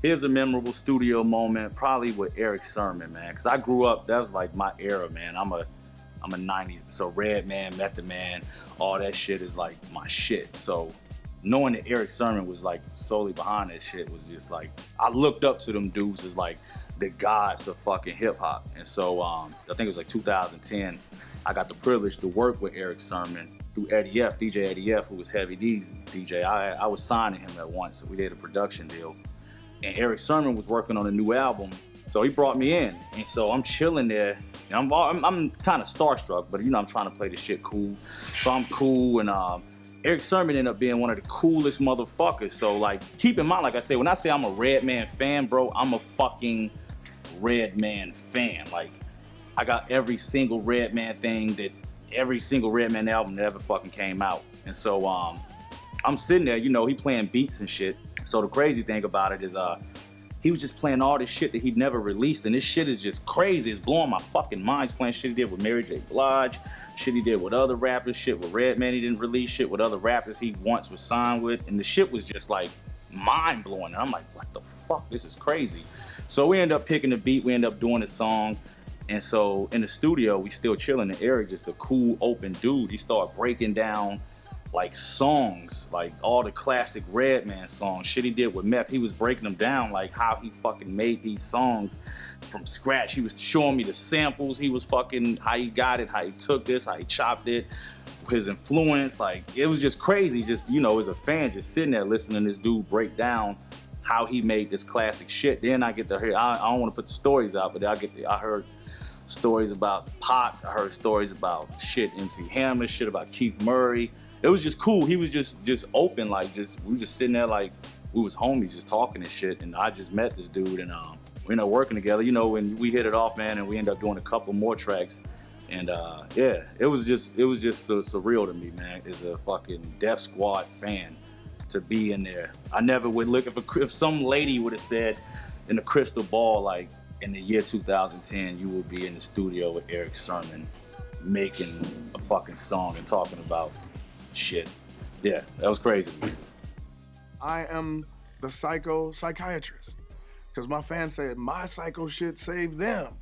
Here's a memorable studio moment, probably with Eric Sermon, man. Cause I grew up, that was like my era, man. I'm a 90s, so Redman, Method Man, all that shit is like my shit. So knowing that Eric Sermon was like solely behind that shit was just like, I looked up to them dudes as like the gods of fucking hip hop. And so I think it was like 2010, I got the privilege to work with Eric Sermon through Eddie F, DJ Eddie F, who was Heavy D's DJ. I was signing him at once, so we did a production deal. And Eric Sermon was working on a new album, so he brought me in. And so I'm chilling there, and I'm kind of starstruck, but you know, I'm trying to play the shit cool. So I'm cool, and Eric Sermon ended up being one of the coolest motherfuckers. So like, keep in mind, like I say, when I say I'm a Redman fan, bro, I'm a fucking Redman fan. Like, I got every single Redman thing every single Redman album that ever fucking came out. And so I'm sitting there, you know, he playing beats and shit. So the crazy thing about it is he was just playing all this shit that he'd never released, and this shit is just crazy. It's blowing my fucking mind. He's playing shit he did with Mary J. Blige, shit he did with other rappers, shit with Redman he didn't release, shit with other rappers he once was signed with, and the shit was just like mind-blowing. And I'm like, what the fuck? This is crazy. So we end up picking the beat, we end up doing the song, and so in the studio, we still chilling, and Eric, just a cool, open dude, he started breaking down like songs, like all the classic Redman songs, shit he did with Meth. He was breaking them down, like how he fucking made these songs from scratch. He was showing me the samples, he was fucking, how he got it, how he took this, how he chopped it, his influence. Like, it was just crazy, just, you know, as a fan, just sitting there listening to this dude break down how he made this classic shit. Then I get to hear, I don't want to put the stories out, but I heard stories about Pac, I heard stories about shit MC Hammer, shit about Keith Murray. It was just cool. He was just open, like we just sitting there like we was homies, just talking and shit. And I just met this dude, and we ended up working together. You know, when we hit it off, man, and we ended up doing a couple more tracks. And yeah, it was just so surreal to me, man. As a fucking Def Squad fan, to be in there. I never would look if some lady would have said in the crystal ball, like in the year 2010, you will be in the studio with Eric Sermon making a fucking song and talking about shit. Yeah, that was crazy. I am the psychiatrist. Because my fans said, my psycho shit saved them.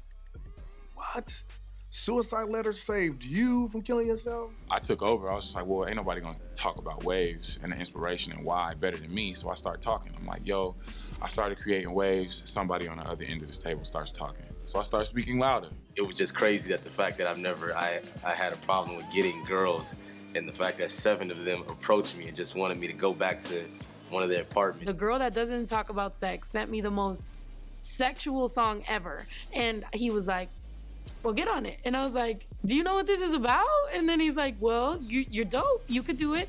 What? Suicide letters saved you from killing yourself? I took over. I was just like, well, ain't nobody gonna talk about waves and the inspiration and why better than me. So I started talking. I'm like, yo, I started creating waves. Somebody on the other end of this table starts talking. So I started speaking louder. It was just crazy that the fact that I had a problem with getting girls, and the fact that 7 of them approached me and just wanted me to go back to one of their apartments. The girl that doesn't talk about sex sent me the most sexual song ever. And he was like, well, get on it. And I was like, do you know what this is about? And then he's like, well, you're dope. You could do it.